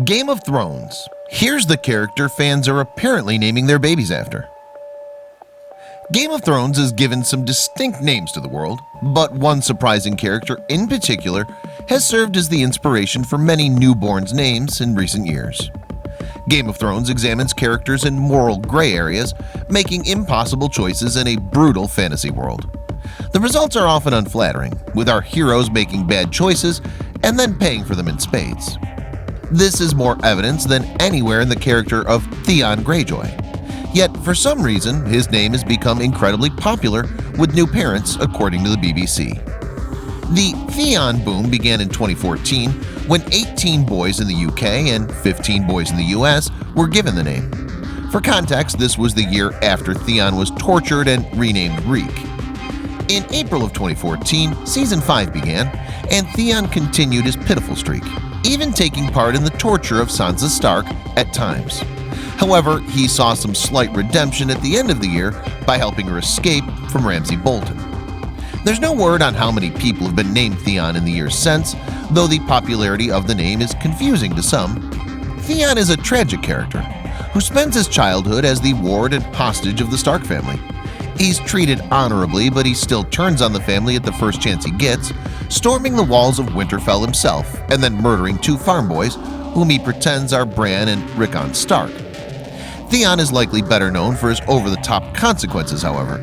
Game of Thrones. Here's the character fans are apparently naming their babies after. Game of Thrones has given some distinct names to the world, but one surprising character in particular has served as the inspiration for many newborns' names in recent years. Game of Thrones examines characters in moral gray areas, making impossible choices in a brutal fantasy world. The results are often unflattering, with our heroes making bad choices and then paying for them in spades. This is more evidence than anywhere in the character of Theon Greyjoy. Yet, for some reason, his name has become incredibly popular with new parents, according to the BBC. The Theon boom began in 2014 when 18 boys in the UK and 15 boys in the US were given the name. For context, this was the year after Theon was tortured and renamed Reek. In April of 2014, Season 5 began, and Theon continued his pitiful streak, even taking part in the torture of Sansa Stark at times. However, he saw some slight redemption at the end of the year by helping her escape from Ramsay Bolton. There's no word on how many people have been named Theon in the years since, though the popularity of the name is confusing to some. Theon is a tragic character who spends his childhood as the ward and hostage of the Stark family. He's treated honorably, but he still turns on the family at the first chance he gets, storming the walls of Winterfell himself and then murdering two farm boys whom he pretends are Bran and Rickon Stark. Theon is likely better known for his over-the-top consequences, however.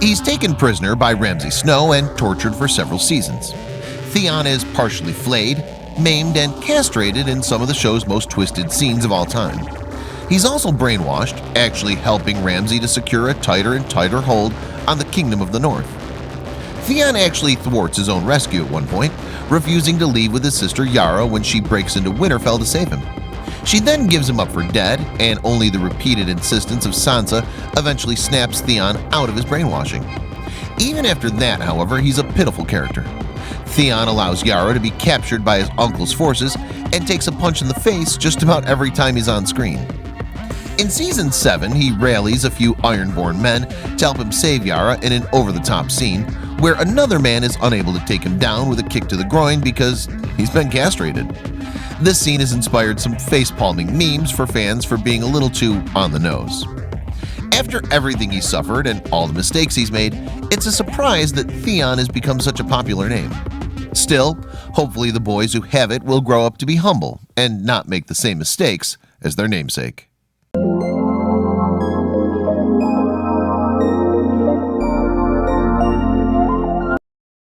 He's taken prisoner by Ramsay Snow and tortured for several seasons. Theon is partially flayed, maimed, and castrated in some of the show's most twisted scenes of all time. He's also brainwashed, actually helping Ramsay to secure a tighter and tighter hold on the Kingdom of the North. Theon actually thwarts his own rescue at one point, refusing to leave with his sister Yara when she breaks into Winterfell to save him. She then gives him up for dead, and only the repeated insistence of Sansa eventually snaps Theon out of his brainwashing. Even after that, however, he's a pitiful character. Theon allows Yara to be captured by his uncle's forces and takes a punch in the face just about every time he's on screen. In Season 7, he rallies a few Ironborn men to help him save Yara in an over-the-top scene, where another man is unable to take him down with a kick to the groin because he's been castrated. This scene has inspired some face-palming memes for fans for being a little too on the nose. After everything he's suffered and all the mistakes he's made, it's a surprise that Theon has become such a popular name. Still, hopefully the boys who have it will grow up to be humble and not make the same mistakes as their namesake.